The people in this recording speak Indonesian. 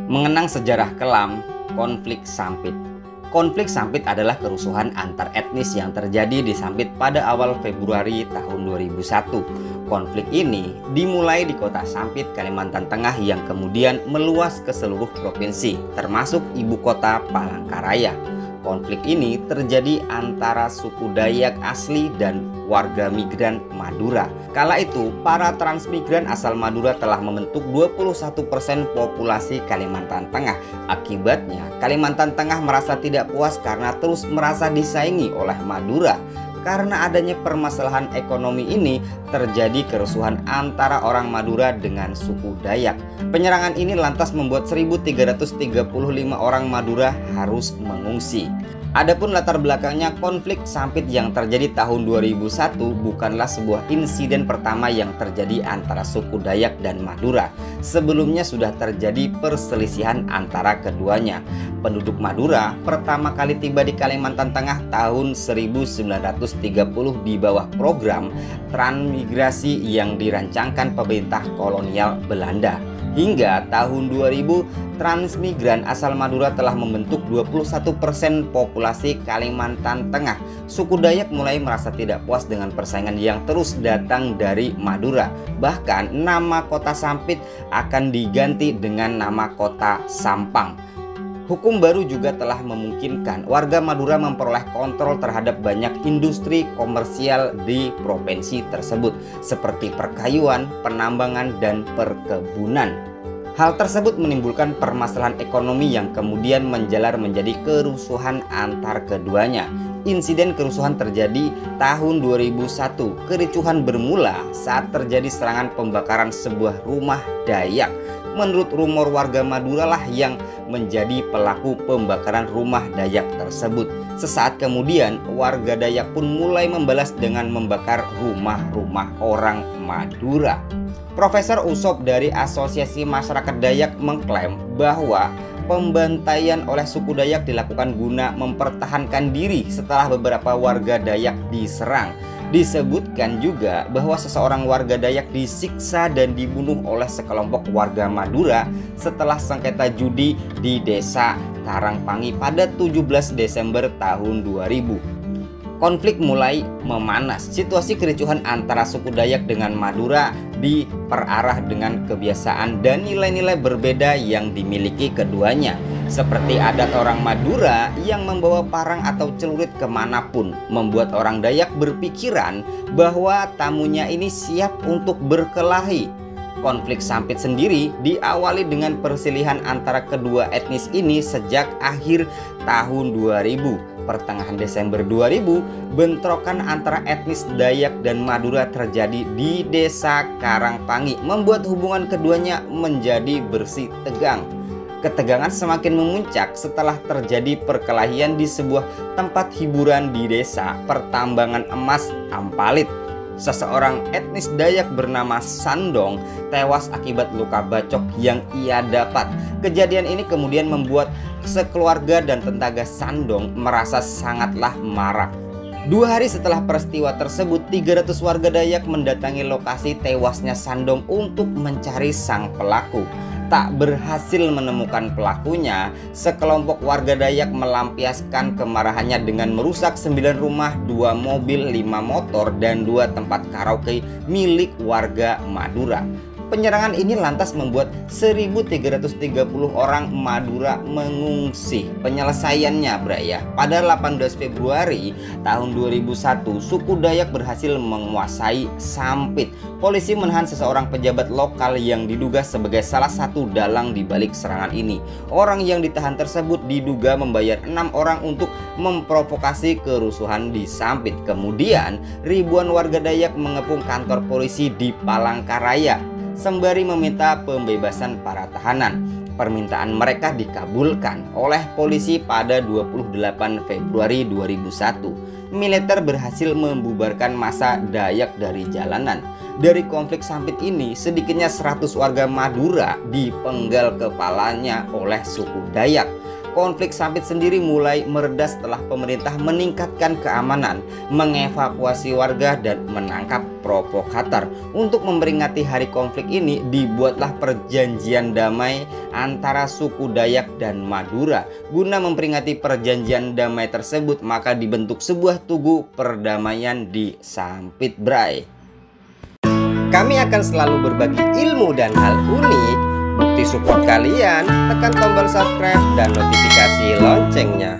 Mengenang sejarah kelam, konflik Sampit. Konflik Sampit adalah kerusuhan antar etnis yang terjadi di Sampit pada awal Februari tahun 2001. Konflik ini dimulai di kota Sampit, Kalimantan Tengah yang kemudian meluas ke seluruh provinsi, termasuk ibu kota Palangkaraya. Konflik ini terjadi antara suku Dayak asli dan warga migran Madura. Kala itu, para transmigran asal Madura telah membentuk 21% populasi Kalimantan Tengah. Akibatnya, Kalimantan Tengah merasa tidak puas karena terus merasa disaingi oleh Madura. Karena adanya permasalahan ekonomi ini, terjadi kerusuhan antara orang Madura dengan suku Dayak. Penyerangan ini lantas membuat 1.335 orang Madura harus mengungsi. Adapun latar belakangnya, konflik Sampit yang terjadi tahun 2001 bukanlah sebuah insiden pertama yang terjadi antara suku Dayak dan Madura. Sebelumnya sudah terjadi perselisihan antara keduanya. Penduduk Madura pertama kali tiba di Kalimantan Tengah tahun 1930 di bawah program transmigrasi yang dirancangkan pemerintah kolonial Belanda. Hingga tahun 2000, transmigran asal Madura telah membentuk 21% populasi Kalimantan Tengah. Suku Dayak mulai merasa tidak puas dengan persaingan yang terus datang dari Madura. Bahkan nama kota Sampit akan diganti dengan nama kota Sampang. Hukum baru juga telah memungkinkan warga Madura memperoleh kontrol terhadap banyak industri komersial di provinsi tersebut, seperti perkayuan, penambangan, dan perkebunan. Hal tersebut menimbulkan permasalahan ekonomi yang kemudian menjalar menjadi kerusuhan antar keduanya. Insiden kerusuhan terjadi tahun 2001. Kericuhan bermula saat terjadi serangan pembakaran sebuah rumah Dayak. Menurut rumor, warga Madura lah yang menjadi pelaku pembakaran rumah Dayak tersebut. Sesaat kemudian, warga Dayak pun mulai membalas dengan membakar rumah-rumah orang Madura. Profesor Usop dari Asosiasi Masyarakat Dayak mengklaim bahwa pembantaian oleh suku Dayak dilakukan guna mempertahankan diri setelah beberapa warga Dayak diserang. Disebutkan juga bahwa seseorang warga Dayak disiksa dan dibunuh oleh sekelompok warga Madura setelah sengketa judi di desa Karangpangi pada 17 Desember tahun 2000. Konflik mulai memanas. Situasi kericuhan antara suku Dayak dengan Madura diperarah dengan kebiasaan dan nilai-nilai berbeda yang dimiliki keduanya. Seperti adat orang Madura yang membawa parang atau celurit kemanapun, membuat orang Dayak berpikiran bahwa tamunya ini siap untuk berkelahi. Konflik Sampit sendiri diawali dengan persilihan antara kedua etnis ini sejak akhir tahun 2000. Pertengahan Desember 2000, bentrokan antara etnis Dayak dan Madura terjadi di desa Karangpangi, membuat hubungan keduanya menjadi bersih tegang. Ketegangan semakin memuncak setelah terjadi perkelahian di sebuah tempat hiburan di desa Pertambangan Emas, Ampalit. Seseorang etnis Dayak bernama Sandong tewas akibat luka bacok yang ia dapat. Kejadian ini kemudian membuat sekeluarga dan tetangga Sandong merasa sangatlah marah. 2 hari setelah peristiwa tersebut, 300 warga Dayak mendatangi lokasi tewasnya Sandong untuk mencari sang pelaku. Tak berhasil menemukan pelakunya, sekelompok warga Dayak melampiaskan kemarahannya dengan merusak 9 rumah, 2 mobil, 5 motor, dan 2 tempat karaoke milik warga Madura. Penyerangan ini lantas membuat 1.330 orang Madura mengungsi. Penyelesaiannya, pada 18 Februari tahun 2001, suku Dayak berhasil menguasai Sampit. Polisi menahan seseorang pejabat lokal yang diduga sebagai salah satu dalang di balik serangan ini. Orang yang ditahan tersebut diduga membayar 6 orang untuk memprovokasi kerusuhan di Sampit. Kemudian, ribuan warga Dayak mengepung kantor polisi di Palangkaraya sembari meminta pembebasan para tahanan. Permintaan mereka dikabulkan oleh polisi pada 28 Februari 2001. Militer berhasil membubarkan massa Dayak dari jalanan. Dari konflik Sampit ini, sedikitnya 100 warga Madura dipenggal kepalanya oleh suku Dayak. konflik Sampit sendiri mulai mereda setelah pemerintah meningkatkan keamanan, mengevakuasi warga dan menangkap provokator. Untuk memperingati hari konflik ini dibuatlah perjanjian damai antara suku Dayak dan Madura. Guna memperingati perjanjian damai tersebut, maka dibentuk sebuah tugu perdamaian di Sampit Bray. Kami akan selalu berbagi ilmu dan hal unik. Bukti support kalian, tekan tombol subscribe dan notifikasi loncengnya.